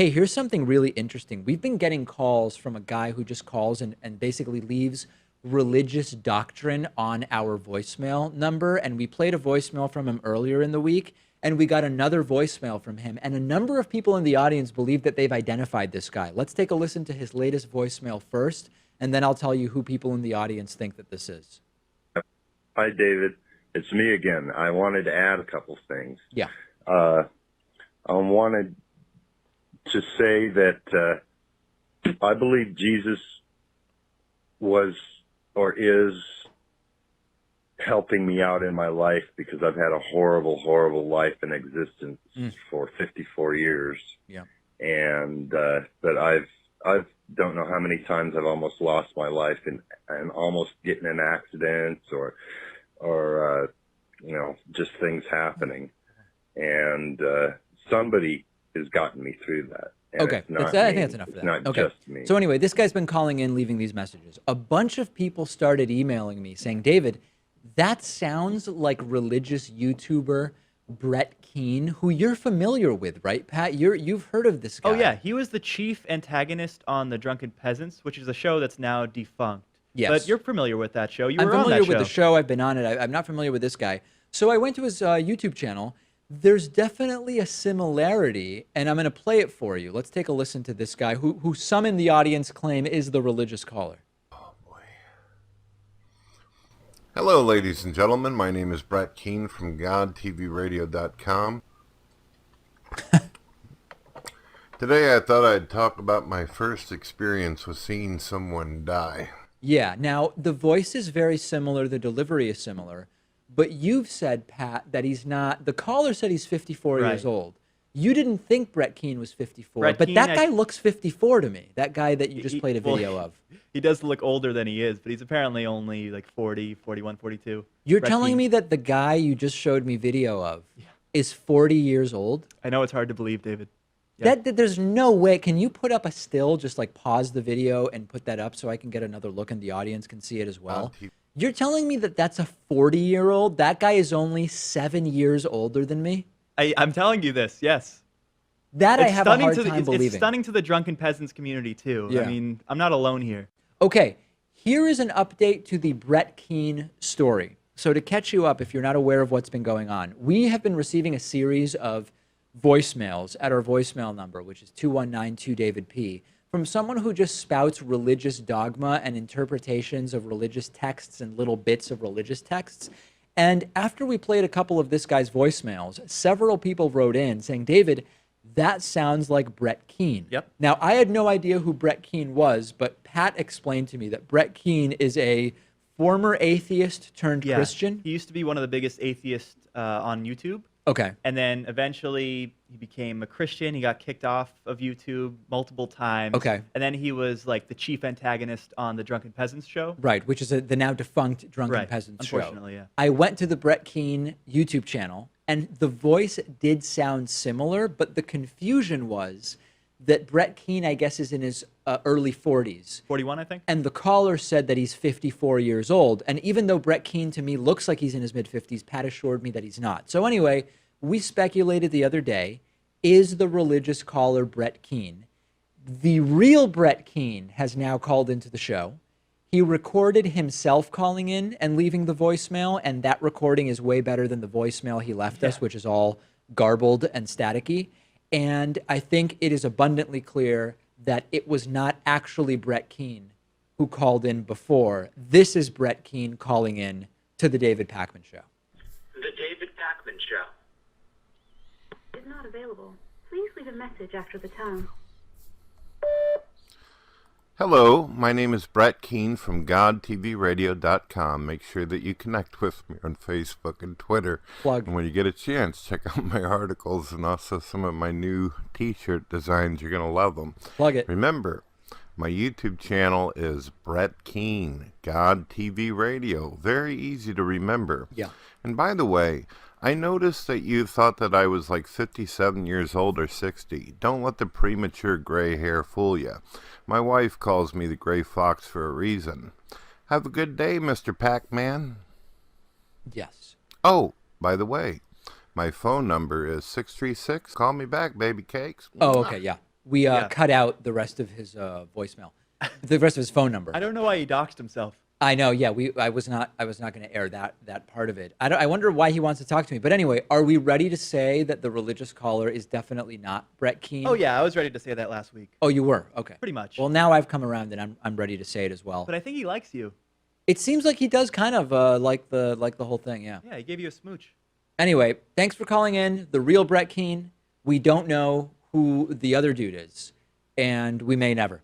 Hey, here's something really interesting. We've been getting calls from a guy who just calls and basically leaves religious doctrine on our voicemail number. And we played a voicemail from him earlier in the week, and we got another voicemail from him. And a number of people in the audience believe that they've identified this guy. Let's take a listen to his latest voicemail first, and then I'll tell you who people in the audience think that this is. Hi, David. It's me again. I wanted to add a couple things. Yeah. I wanted to say that I believe Jesus was or is helping me out in my life because I've had a horrible, horrible life in existence for 54 years. Yeah. And that I've don't know how many times I've almost lost my life and almost getting in accidents or you know, just things happening. And somebody has gotten me through that. And Okay, I think that's enough for that. Not Okay. just me. So anyway, this guy's been calling in, leaving these messages. A bunch of people started emailing me saying, David, that sounds like religious YouTuber Brett Keane, who you're familiar with, right, Pat? You've heard of this guy. Oh, yeah. He was the chief antagonist on The Drunken Peasants, which is a show that's now defunct. Yes. But you're familiar with that show. You were I'm on that familiar show. with the show. I've been on it. I'm not familiar with this guy. So I went to his YouTube channel. There's definitely a similarity, and I'm going to play it for you. Let's take a listen to this guy who some in the audience claim is the religious caller. Oh, boy. Hello, ladies and gentlemen. My name is Brett Keane from GodTVRadio.com. Today I thought I'd talk about my first experience with seeing someone die. Yeah. Now, the voice is very similar. The delivery is similar. But you've said, Pat, that he's not. The caller said he's 54 years old. You didn't think Brett Keane was 54. Brett but Keane, that guy looks 54 to me. That guy that you just played a video of. He does look older than he is, but he's apparently only like 40, 41, 42. You're Brett telling Keane. me that the guy you just showed me video of is 40 years old? I know it's hard to believe, David. Yeah. That there's no way. Can you put up a still, just like pause the video and put that up so I can get another look and the audience can see it as well? You're telling me that that's a 40-year-old? That guy is only 7 years older than me? I'm telling you this, yes. That I It's have a stunning hard to the, time it's believing. stunning to the drunken peasants community, too. Yeah. I mean, I'm not alone here. Okay, here is an update to the Brett Keane story. So to catch you up, if you're not aware of what's been going on, we have been receiving a series of voicemails at our voicemail number, which is 2192-DAVID-P, from someone who just spouts religious dogma and interpretations of religious texts and little bits of religious texts. And after we played a couple of this guy's voicemails, several people wrote in saying, David, that sounds like Brett Keane. Yep. Now, I had no idea who Brett Keane was, but Pat explained to me that Brett Keane is a former atheist turned Christian. He used to be one of the biggest atheists on YouTube. Okay. And then eventually he became a Christian. He got kicked off of YouTube multiple times. Okay. And then he was like the chief antagonist on the Drunken Peasants show. Right, which is the now defunct Drunken Peasants show. Unfortunately, yeah. I went to the Brett Keane YouTube channel, and the voice did sound similar, but the confusion was that Brett Keane, I guess, is in his early 40s. 41, I think. And the caller said that he's 54 years old. And even though Brett Keane to me looks like he's in his mid-50s, Pat assured me that he's not. So anyway, we speculated the other day, is the religious caller Brett Keane? The real Brett Keane has now called into the show. He recorded himself calling in and leaving the voicemail, and that recording is way better than the voicemail he left us, which is all garbled and staticky. And I think it is abundantly clear that it was not actually Brett Keane who called in before. This is Brett Keane calling in to the David Pakman Show. The David Pakman Show is not available. Please leave a message after the tone. Hello, my name is Brett Keane from GodTVRadio.com. Make sure that you connect with me on Facebook and Twitter. Plug. And when you get a chance, check out my articles and also some of my new t-shirt designs. You're going to love them. Plug it. Remember, my YouTube channel is Brett Keane, God TV Radio. Very easy to remember. Yeah. And by the way, I noticed that you thought that I was like 57 years old or 60. Don't let the premature gray hair fool you. My wife calls me the gray fox for a reason. Have a good day, Mr. Pakman. Yes. Oh, by the way, my phone number is 636. Call me back, baby cakes. Oh, okay, yeah. We Yeah. cut out the rest of his voicemail, the rest of his phone number. I don't know why he doxed himself. I know. Yeah, I was not going to air that part of it. I wonder why he wants to talk to me. But anyway, are we ready to say that the religious caller is definitely not Brett Keane? Oh yeah, I was ready to say that last week. Oh, you were? Okay. Pretty much. Well, now I've come around and I'm ready to say it as well. But I think he likes you. It seems like he does kind of like the whole thing. Yeah. Yeah, he gave you a smooch. Anyway, thanks for calling in. The real Brett Keane. We don't know who the other dude is, and we may never.